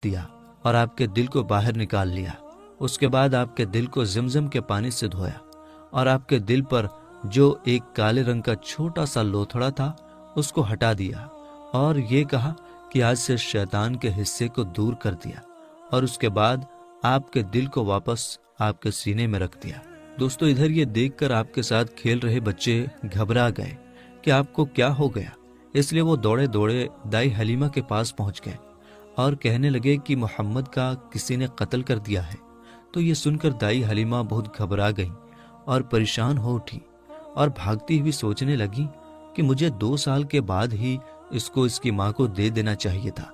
دیا اور آپ کے دل کو باہر نکال لیا۔ اس کے بعد آپ کے دل کو زمزم کے پانی سے دھویا اور آپ کے دل پر جو ایک کالے رنگ کا چھوٹا سا لوتھڑا تھا اس کو ہٹا دیا اور یہ کہا کہ آج سے شیطان کے حصے کو دور کر دیا، اور اس کے بعد آپ کے دل کو واپس آپ کے سینے میں رکھ دیا۔ دوستو، ادھر یہ دیکھ کر آپ کے ساتھ کھیل رہے بچے گھبرا گئے کہ آپ کو کیا ہو گیا، اس لیے وہ دوڑے دوڑے دائی حلیمہ کے پاس پہنچ گئے اور کہنے لگے کہ محمد کا کسی نے قتل کر دیا ہے۔ تو یہ سن کر دائی حلیمہ بہت گھبرا گئیں اور پریشان ہو اٹھی اور بھاگتی ہوئی سوچنے لگی کہ مجھے 2 سال کے بعد ہی اس کو اس کی ماں کو دے دینا چاہیے تھا،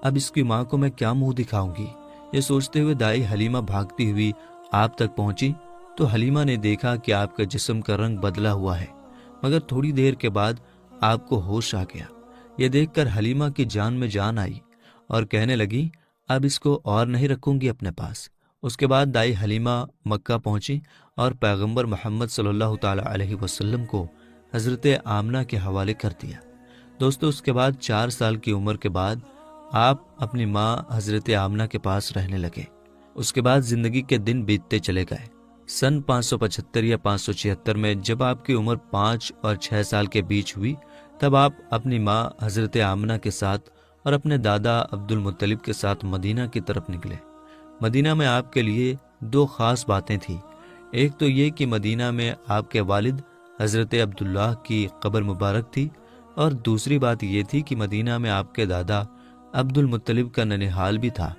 اب اس کی ماں کو میں کیا منہ دکھاؤں گی۔ یہ سوچتے ہوئے دائی حلیمہ بھاگتی ہوئی آپ تک پہنچی تو حلیمہ نے دیکھا کہ آپ کے جسم کا رنگ بدلا ہوا ہے، مگر تھوڑی دیر کے بعد آپ کو ہوش آ گیا۔ یہ دیکھ کر حلیمہ کی جان میں جان آئی اور کہنے لگی اب اس کو اور نہیں رکھوں گی اپنے پاس۔ اس کے بعد دائی حلیمہ مکہ پہنچی اور پیغمبر محمد صلی اللہ تعالی علیہ وسلم کو حضرت آمنہ کے حوالے کر دیا۔ دوستو، اس کے بعد 4 سال کی عمر کے بعد آپ اپنی ماں حضرت آمنہ کے پاس رہنے لگے۔ اس کے بعد زندگی کے دن بیتتے چلے گئے۔ سن 575 یا 576 میں جب آپ کی عمر 5 اور 6 سال کے بیچ ہوئی، تب آپ اپنی ماں حضرت آمنہ کے ساتھ اور اپنے دادا عبد المطلب کے ساتھ مدینہ کی طرف نکلے۔ مدینہ میں آپ کے لیے 2 خاص باتیں تھیں۔ ایک تو یہ کہ مدینہ میں آپ کے والد حضرت عبداللہ کی قبر مبارک تھی، اور دوسری بات یہ تھی کہ مدینہ میں آپ کے دادا عبد المطلب کا ننھال بھی تھا۔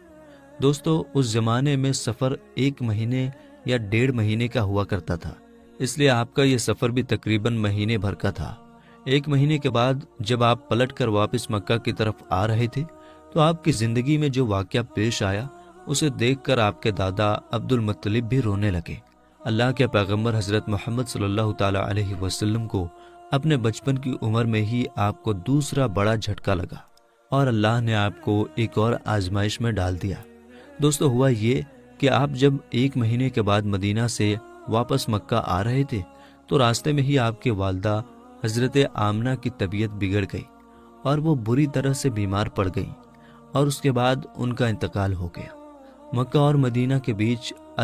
دوستو، اس زمانے میں سفر 1 مہینے یا 1.5 مہینے کا ہوا کرتا تھا، اس لیے آپ کا یہ سفر بھی تقریباً مہینے بھر کا تھا۔ 1 مہینے کے بعد جب آپ پلٹ کر واپس مکہ کی طرف آ رہے تھے تو آپ کی زندگی میں جو واقعہ پیش آیا اسے دیکھ کر آپ کے دادا عبد المطلب بھی رونے لگے۔ اللہ کے پیغمبر حضرت محمد صلی اللہ تعالی علیہ وسلم کو اپنے بچپن کی عمر میں ہی آپ کو دوسرا بڑا جھٹکا لگا اور اللہ نے آپ کو ایک اور آزمائش میں ڈال دیا۔ دوستو، ہوا یہ کہ آپ جب 1 مہینے کے بعد مدینہ سے واپس مکہ آ رہے تھے تو راستے میں ہی آپ کے والدہ حضرت آمنہ کی طبیعت بگڑ گئی اور وہ بری طرح سے بیمار پڑ گئیں، اور اس کے بعد ان کا انتقال ہو گیا۔ مکہ اور مدینہ کے بیچ